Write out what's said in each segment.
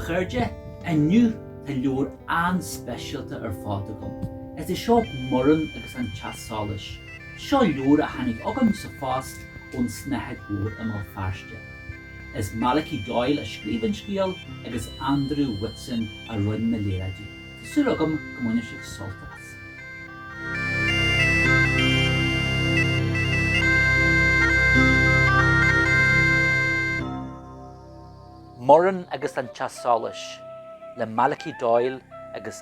chuirde aniu tá leor an-speisialta fád agam. Is seo Muireann agus an Teach Solais. Seo leor a tháinig agam sa fást ón snethe góir am fearste. Is Malachy Doyle a scríobhann Scéal agus Whitson a roinn na léireadí. Tásúil agam go mbuine sibh soltas. Muireann agus an Teach Solais le Malachy Doyle agus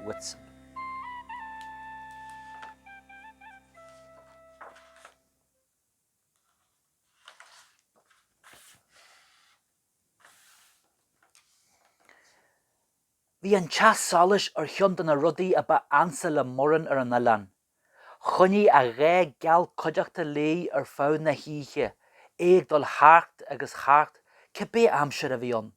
Whitson. Bhí an Teach Solais ar thionn na rudaí a ba ansa le Muireann ar an Oileán. Chunaí a ré geall coideachta lé ar fáin na híche, éag dul háart agus cháart, cibé amsir a bhíon.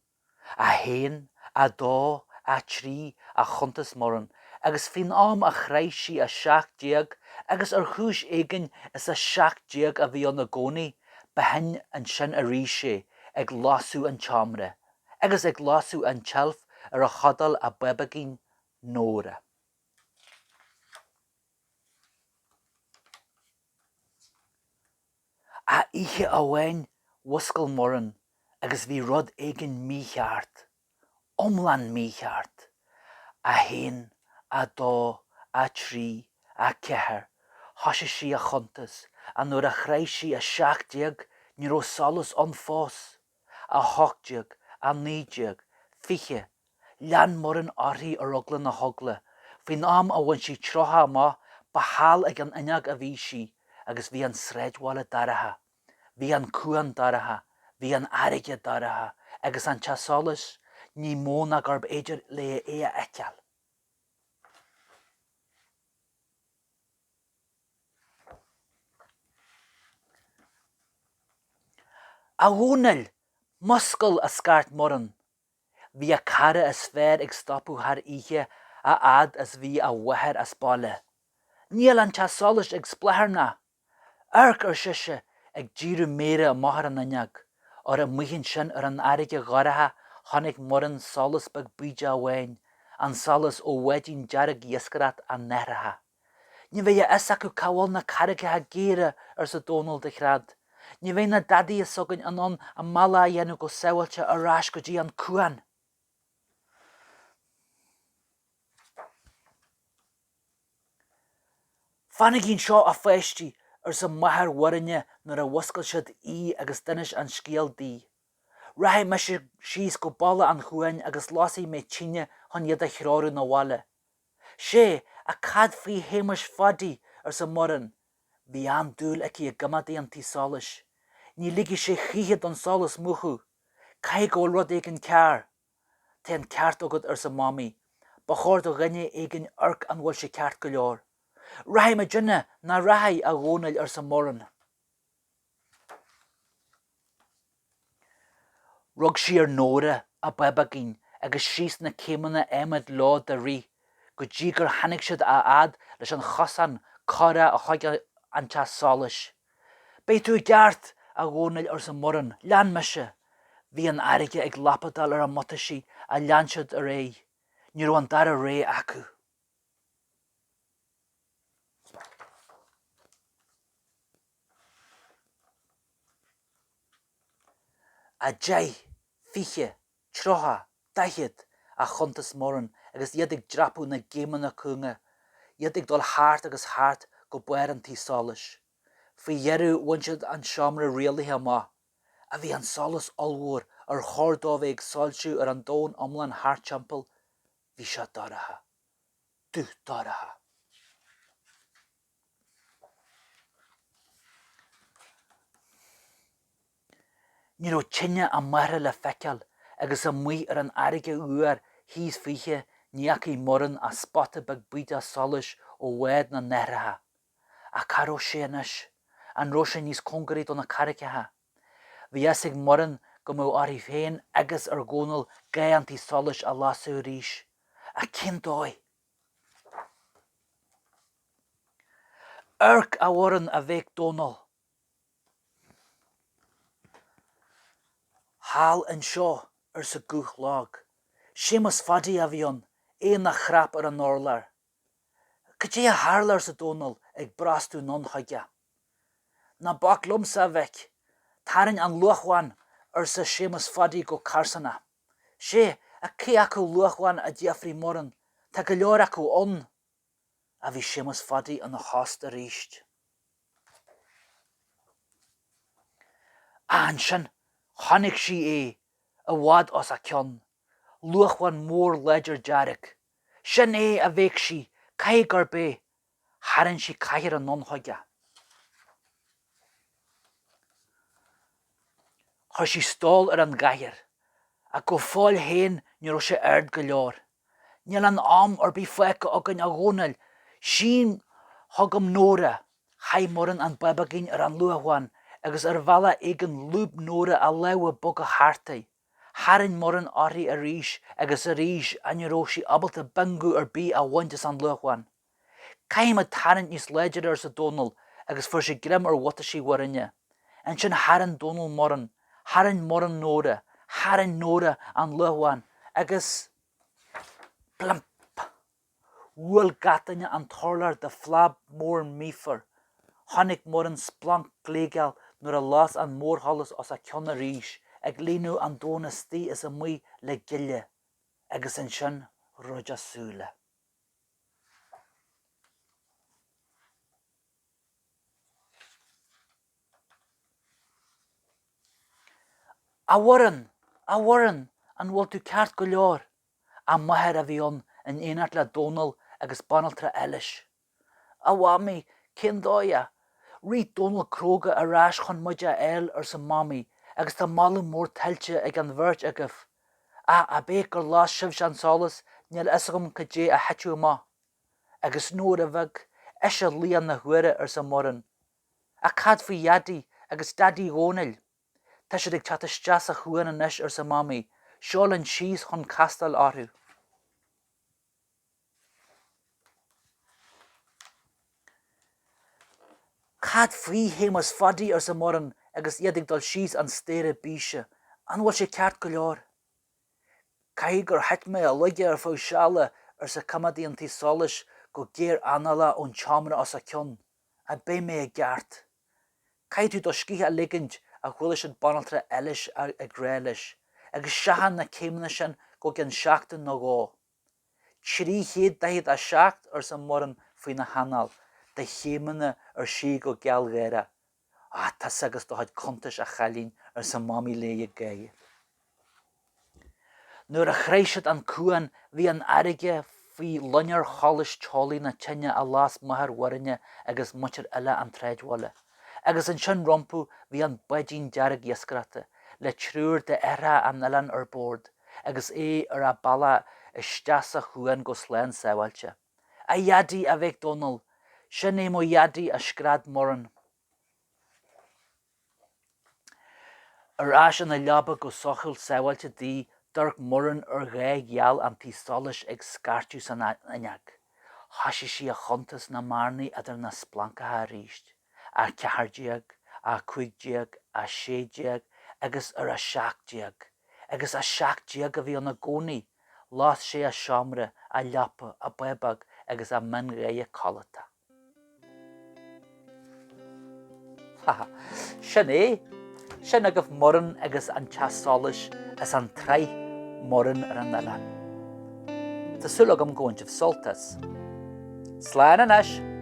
A héin, a dó, a trí, a chuntas Muireann, agus fin am a chraisi a 7 agus ar chúis éigin is a 7 a bhíon na gcónaí, behin an sin a ríise ag lású an teamra, agus ag lású an tealf ar a chodal a bebagin nóra. A oíche a bhain mhúscail Muireann agus bhí rud éigin mícheart, iomlán mícheart, a héin, a dó, a trí, a 4, thoise sí a chuntas, a nuair a chraith sí a 7 ní raibh solas an fós, a 8, a 9, fiche, lean Muireann orthaí ar ogla na hogla, faoin am a bhain sí trotha amach ba háil ag an ineag a bhí sí, agus bhí an sreidhvála daratha, bhí an chuan daratha, bhí an airige daratha, agus an Teach Solais ní móna gurb éidir le é a eiceal. A Dónall, mhúscail a scaart Muireann. Bhí a cara a sfeir ag stopú thar oíche a ad as bhí a bhaithir a spáile. Níl an Teach Solais ag splancarnach. Arc ar siise ag díriú méire a maithar an ineag, ar a muighin sin ar an airige gharatha tháinig Muireann solas bag buide a bhain, an solas ó bháidín dearg iascaireacht a nethratha. Ní bheith is acu cabháil na carraigethe géire ar sa Dónall de chread. Ní bheith na Daidí a sogann anon a mala a dhéanamh go sábháilte arás go dtí an chuan. Fannigín seo a feistí ar sa maithar warinne nuair a mhúscail siad agus duine an Scéal dí. Raibh me síos go balla an chuan agus lásaí mé tíine chun iad a chráú na bhaile. Sé a cad faoi héimeas fadaí ar sa Muireann. Bhí an dúil aici a gimadaí an Teach Solais. Ní ligí sé chiad an solas muchu. Cai go rud éigin cear. Tá an ceart agad ar sa mamaí. Ba chóir do rinne éigin arc an bhfuil sé ceart go leor. Raibh me dúine na raibh a Dónall ar sa Muireann. Rug sí ar nóra a bebagin agus síos na céimeanna éimid lá de rí, go dtí gur tháinig siad a ad leis an chosan cara a chuige an Teach Solais. Bé tú geart a Dónall ar sa Muireann, lean meise. Bhí an airige ag lapadal ar an mutaisí a lean siad a ré. Ní raibh an dara ré acu. A dé, fiche, trotha, daichead a chuntas Muireann agus iad ag drapú na géimeanna cúnga, iad ag dul háart agus háart go buir an Teach Solais. Faoi dhearú bhain siad an seomra rialaithe amach, a bhí an solas olmhór ar chórdóibh ag sáilsiú ar an dón iomlán háirteampall, bhí seo daratha, dúth daratha. Ní raibh tinne a maithre le feiceal agus a muigh ar an airige uair híos fiche ní aici Muireann a spotta bag buide a solas ó bháid na nethratha. A caró sé anois, an ró sé níos congarí do na carraigethe. Bhí ag Muireann go mó orthaí féin agus ar Dónall gé an Teach Solais a lasú ríis. A cin dói. Arc a bhórann a bheith Dónall. Hall an seo ar sa gúth lág, Sémas fadaí a bhíon, é na chrap ar an orlar. Go dtí a hálar sa Dónall ag brastú nonchaige. Na bach lumsa bheith, tarann an luachháin ar sa sémas fadaí go carsanna. Sé a cé acu luachháin a dhéafrí moran, tá go leor acu on, a bhí sémas fadaí an na hásta ríist. An sin, chonig sí é, a bhád os a ceann, luachháin mór leidir dearg. Sin é a bhéic sí, cai gur bé, harann sí caiir an nonchaige. Chur sí stáil ar an gaiir, a go fáil héin ní raibh sé aird go leor. Níl an am ar bí feice agan a Dónall, sin thugam nóra, chaid moran an babagin ar an luachháin, agus ar bhealach éigin lúb nóra a leabha bog a háirtaí. Harann moran áirí a ríis agus a ríis a ní raibh sí abalta bingú ar bí a bhaintas an luachháin. Caim a tarann níos leidir ar sa Dónall agus fuair sé grim ar wata sí warinne. An sin harann Dónall moran, harann moran nóra, harann nóra an luachháin agus plamp. Bhuail gatainne an tarlar de flab mór mífar. Tháinig moran splancarnach nuair a lás an mórthalas os a ceann a ríis, ag líonú an dónastí is a muí le giile, agus an sin ruid a súla. A bhaireann, an bhfuil tú ceart go leor, a maithir a bhíon in éanaart le Dónall agus banaltra eilis. A bhhamí, cén dóia, rí Dónall cróga a ráis chun muide eil ar sa mami, agus tá malú mór tailte ag an bhirt agah. A bé gur lás sibh an solas, níl isagam go dé a heitiú má. Agus nuair a bheith eise líon na huire ar sa moran. A cad faoi Daidí agus Daidí Dónall. Tá sé ag teatasteas a chuan an ar sa mami, seolann síos chun castal áthú. Cad faoi hémas fadaí ar sa moran agus iad ag dul síos an stéire bíse, an bhfuil sé ceart go leor. Cai gur heit mé a luige ar fó seala ar sa camadíon Teach Solais go géir anala ón teamra os a ceann, a bé mé a gceart. Cai tú do scíthe a ligint a chuile sin banaltra eilis ag réalis, agus seahan na céimna sin go gin seachtain nó gá. Trí chéad dahiad a seacht ar sa moran faoi na hanal, de chéimena ar sí go geall réire. Tá agus do haid contas a chalín ar sa mami léige gaige. Nuair a chréisiad an chuan bhí an airige faoi luinear cholas teálaí na tinne a lás maithir warinne agus muintir eile an tréidhile. Agus an sin rompú bhí an bháidín dearg iascaireachta le trúr de éire an eilean ar bord, agus é ar a balla isteach a chuan go sléin sábháilte. A Daidí a bheith Dónall, sin é mo Daidí a scrad moran. Ar ais an a leaba go sochail sábháilte dí dearg moran ar gá gheall an Teach Solais ag scartú san aineag. Thosaigh sí a chuntas na marnaí idir na splancartha ríist, a ceathdéag, a chuigdéag, a sédéag, agus ar a seachdéag. Agus a seachdéag a bhí an na gcónaí, lás sé a seomra, a leapa, a bebag, agus a min réige collata. Sin é, sin agah moran agus an Teach Solais is an trí moran ar an eilean. Tásúla agam gcóinteamh soltas. Slán an eis.